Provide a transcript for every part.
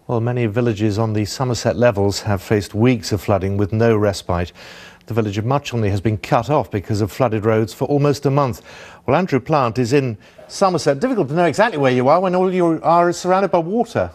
Well, many villages on the Somerset levels have faced weeks of flooding with no respite. The village of Muchelney has been cut off because of flooded roads for almost a month. Well, Andrew Plant is in Somerset. Difficult to know exactly where you are when all you are is surrounded by water.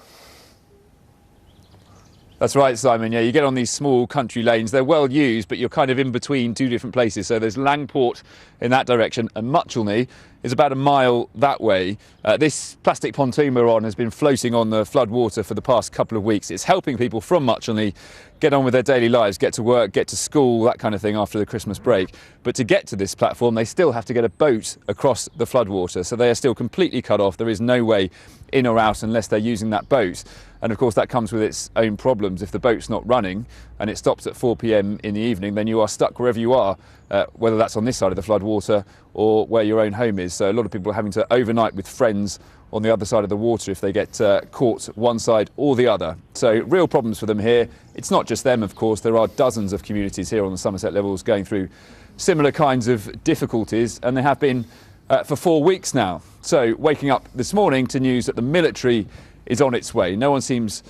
That's right, Simon. Yeah, you get on these small country lanes. They're well used, but you're kind of in between two different places. So there's Langport in that direction, and Muchelney is about a mile that way. This plastic pontoon we're on has been floating on the flood water for the past couple of weeks. It's helping people from Muchelney get on with their daily lives, get to work, get to school, that kind of thing after the Christmas break. But to get to this platform, they still have to get a boat across the flood water. So they are still completely cut off. There is no way in or out unless they're using that boat. And of course that comes with its own problems. If the boat's not running and it stops at 4 p.m. in the evening, then you are stuck wherever you are, whether that's on this side of the flood water or where your own home is. So a lot of people are having to overnight with friends on the other side of the water if they get caught one side or the other. So real problems for them here. It's not just them, of course. There are dozens of communities here on the Somerset levels going through similar kinds of difficulties, and they have been for 4 weeks now. So waking up this morning to news that the military is on its way. No one seems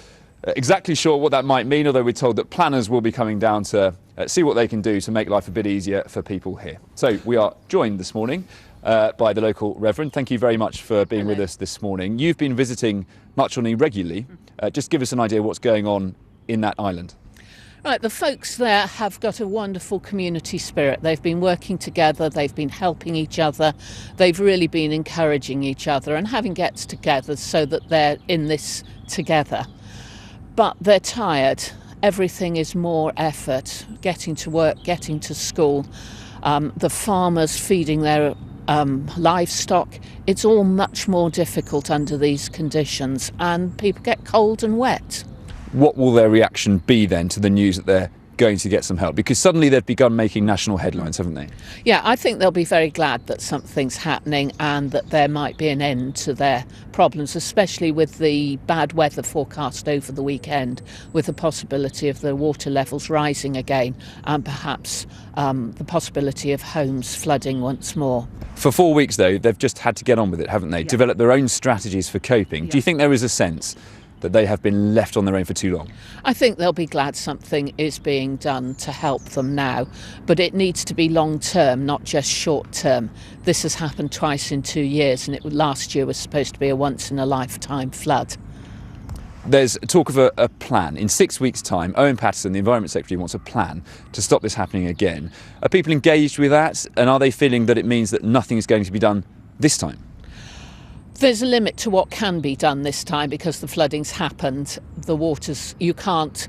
exactly sure what that might mean, although we're told that planners will be coming down to see what they can do to make life a bit easier for people here. So we are joined this morning by the local reverend. Thank you very much for being with us this morning. You've been visiting Muchelney regularly. Just give us an idea what's going on in that island. Right, the folks there have got a wonderful community spirit. They've been working together, they've been helping each other, they've really been encouraging each other and having gets together so that they're in this together. But they're tired. Everything is more effort, getting to work, getting to school, the farmers feeding their livestock. It's all much more difficult under these conditions, and people get cold and wet. What will their reaction be then to the news that they're going to get some help? Because suddenly they've begun making national headlines, haven't they? Yeah, I think they'll be very glad that something's happening and that there might be an end to their problems, especially with the bad weather forecast over the weekend, with the possibility of the water levels rising again and perhaps the possibility of homes flooding once more. For 4 weeks, though, they've just had to get on with it, haven't they? Yeah. Develop their own strategies for coping. Yeah. Do you think there is a sense that they have been left on their own for too long? I think they'll be glad something is being done to help them now, but it needs to be long term, not just short term. This has happened twice in 2 years, and last year was supposed to be a once in a lifetime flood. There's talk of a plan. In 6 weeks' time, Owen Paterson, the Environment Secretary, wants a plan to stop this happening again. Are people engaged with that, and are they feeling that it means that nothing is going to be done this time? There's a limit to what can be done this time because the flooding's happened. The waters, you can't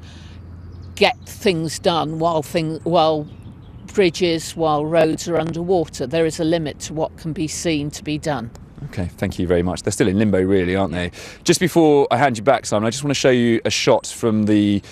get things done while bridges, while roads are underwater. There is a limit to what can be seen to be done. OK, thank you very much. They're still in limbo, really, aren't they? Just before I hand you back, Simon, I just want to show you a shot from the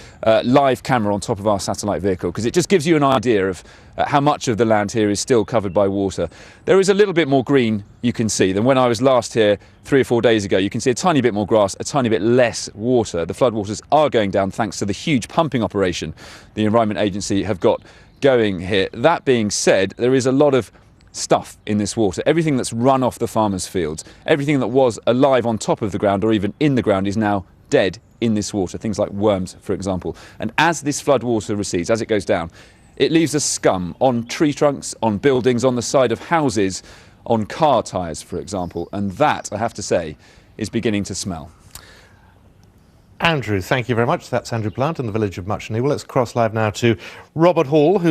live camera on top of our satellite vehicle, because it just gives you an idea of how much of the land here is still covered by water. There is a little bit more green you can see than when I was last here 3 or 4 days ago. You can see a tiny bit more grass, a tiny bit less water. The floodwaters are going down thanks to the huge pumping operation the Environment Agency have got going here. That being said, there is a lot of stuff in this water. Everything that's run off the farmers' fields, everything that was alive on top of the ground or even in the ground is now dead in this water. Things like worms, for example. And as this flood water recedes, as it goes down, it leaves a scum on tree trunks, on buildings, on the side of houses, on car tyres, for example. And that, I have to say, is beginning to smell. Andrew, thank you very much. That's Andrew Plant in the village of Muchelney. Well, let's cross live now to Robert Hall, who